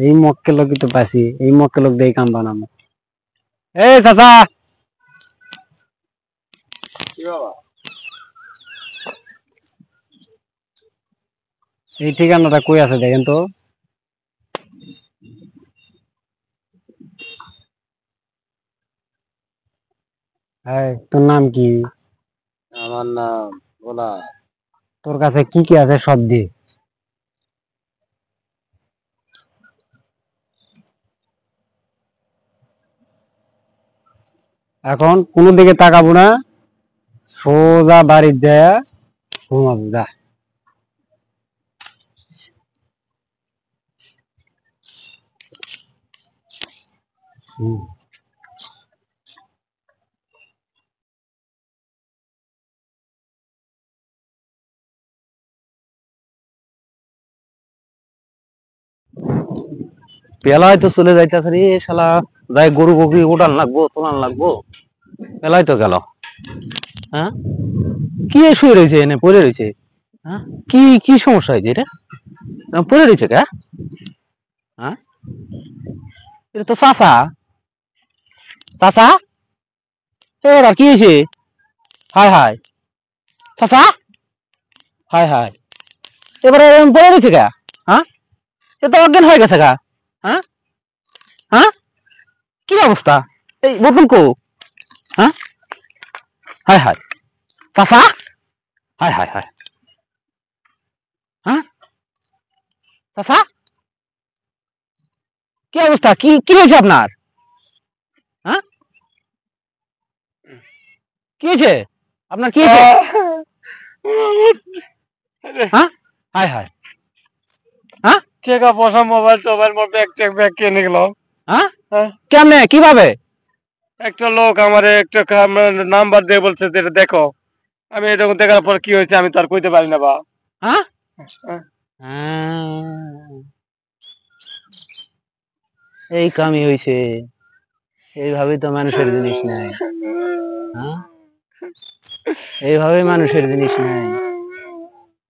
এই মক্কেল লোক তো পাইছি, এই মক্কেল লোক দিয়ে কাম বানাবো। এই চাচা, এই ঠিকানাটা কই আছে দেখেন তো। হ্যাঁ, তোর নাম কি? আমার নাম ভোলা। তোর কাছে কি কি আছে সব দি। এখন কোন দিকে তাকাবো না, সোজা বাড়ির দেয়া ঘুমাবো। যা। পেলায় তো চলে যাইতেছে রে শালা, যাই গরু বকরি ওটান লাগবো, তোলান লাগবো। পেলায় তো গেল। হ্যাঁ, কি শুয়ে রয়েছে এনে পড়ে রয়েছে? হ্যাঁ, কি কি সমস্যা হয়েছে এটা? পড়ে রয়েছে কে? হ্যাঁ, এটা তো চাচা। চাচা, এবার আর কি হয়েছে? হায় হায় চাচা, হায় হায়, এবারে পড়ে রয়েছে কে? হ্যাঁ, এ তো অজ্ঞান হয়ে গেছে গা। হ্যাঁ হ্যাঁ, কি অবস্থা? এই বোতল কো? হ্যাঁ, হায় হায় চাচা, হায় হায় হায়। হ্যাঁ চাচা, কি অবস্থা? কি কি হয়েছে আপনার? হ্যাঁ, কি হয়েছে আপনার? কি হয়েছে? হ্যাঁ, হায় হায়। হ্যাঁ, টাকা পয়সা মোবাইল টোবাইল ব্যাগ চেক ব্যাগ কিনে গেলাম। হ্যাঁ, কেমনে কিভাবে? একটা লোক আমার একটা নাম্বার দিয়ে বলছে যে এটা দেখো। আমি এরকম দেখার পর কি হয়েছে আমি তো আর কইতে পারি না বা। হ্যাঁ, এই কামই হয়েছে। এইভাবে তো মানুষের জিনিস নাই। হ্যাঁ, এইভাবে মানুষের জিনিস নাই।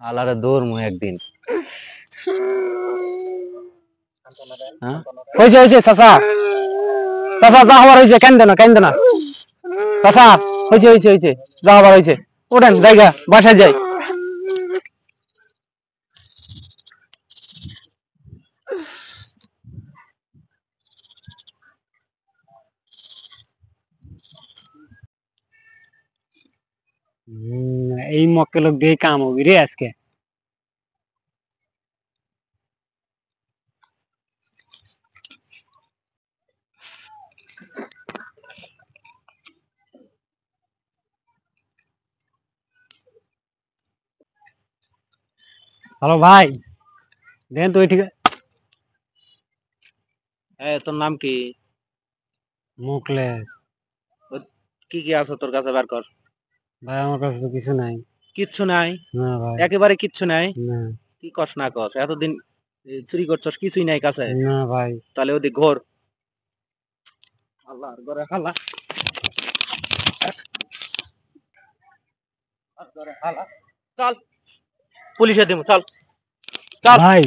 আলারে দৌড়মু একদিন। হ্যাঁ, হয়েছে হয়েছে চাচা, চাচা যা হবার হয়েছে, কেন না কেন না চাচা, হয়েছে হয়েছে হয়েছে, যা হবার হয়েছে। ওঠেন জায়গা, বাসায় যাই। এই মক্কে লোক দিয়ে কাম হবি রে আজকে। হ্যালো ভাই, দেন তো ঠিক। তোর নাম কি? মুখলে। কি কি আছে তোর কাছে, বার কর। ভাই আমার কাছে তো কিছু নাই। কিচ্ছু নাই? না ভাই। একেবারে কিচ্ছু নাই? না। কি কস না কস, এতদিন চুরি করছস, কিছুই নাই কাছে? না ভাই। তাহলে ওদিক ঘোর। আল্লাহর ঘরে হালা, চল পুলিশে দিব, চল চল। ভাই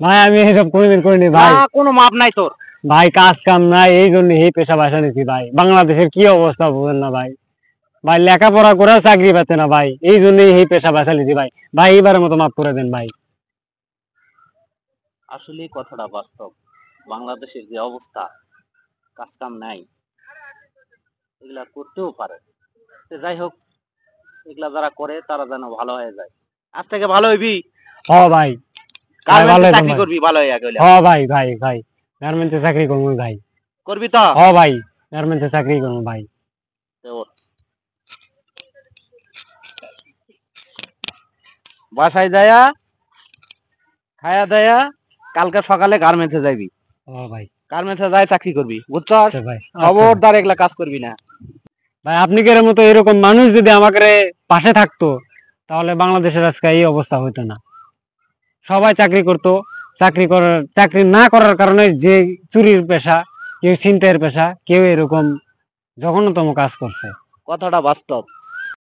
ভাই আমি এসব কোনোদিন করিনি ভাই। কোনো মাপ নাই তোর। ভাই কাজ কাম নাই, এই জন্য এই পেশা বাছা নিছি ভাই। বাংলাদেশের কি অবস্থা বুঝেন না ভাই। ভাই লেখাপড়া করেও চাকরি পাচ্ছে না ভাই, এই জন্যই এই পেশা বাছা নিছি ভাই। ভাই এইবারের মতো মাফ করে দেন ভাই। আসলে কথাটা বাস্তব। বাংলাদেশের যে অবস্থা, কাজ কাম নাই, এগুলা করতেও পারে। যাই হোক, এগুলা যারা করে তারা যেন ভালো হয়ে যায়। আজ থেকে ভালো হইবি। হ ভাই, চাকরি করবি ভালো হয়ে গেলে। হ ভাই ভাই ভাই, গার্মেন্টসে চাকরি করবো ভাই। করবি তো? হ ভাই, গার্মেন্টসে চাকরি করবো ভাই। বাসায় যায়া খায়া দায়া কালকে সকালে গার্মেন্টসে যাইবি। ও ভাই, গার্মেন্টসে যাই চাকরি করবি, বুঝছস? ভাই খবরদার এগুলা কাজ করবি না। ভাই, আপনি কি এর মতো এরকম মানুষ যদি আমাকে পাশে থাকতো, তাহলে বাংলাদেশের আজকে এই অবস্থা হইতো না। সবাই চাকরি করতো। চাকরি না করার কারণে যে চুরির পেশা, কেউ ছিনতাইয়ের পেশা, কেউ এরকম জঘন্যতম কাজ করছে। কথাটা বাস্তব।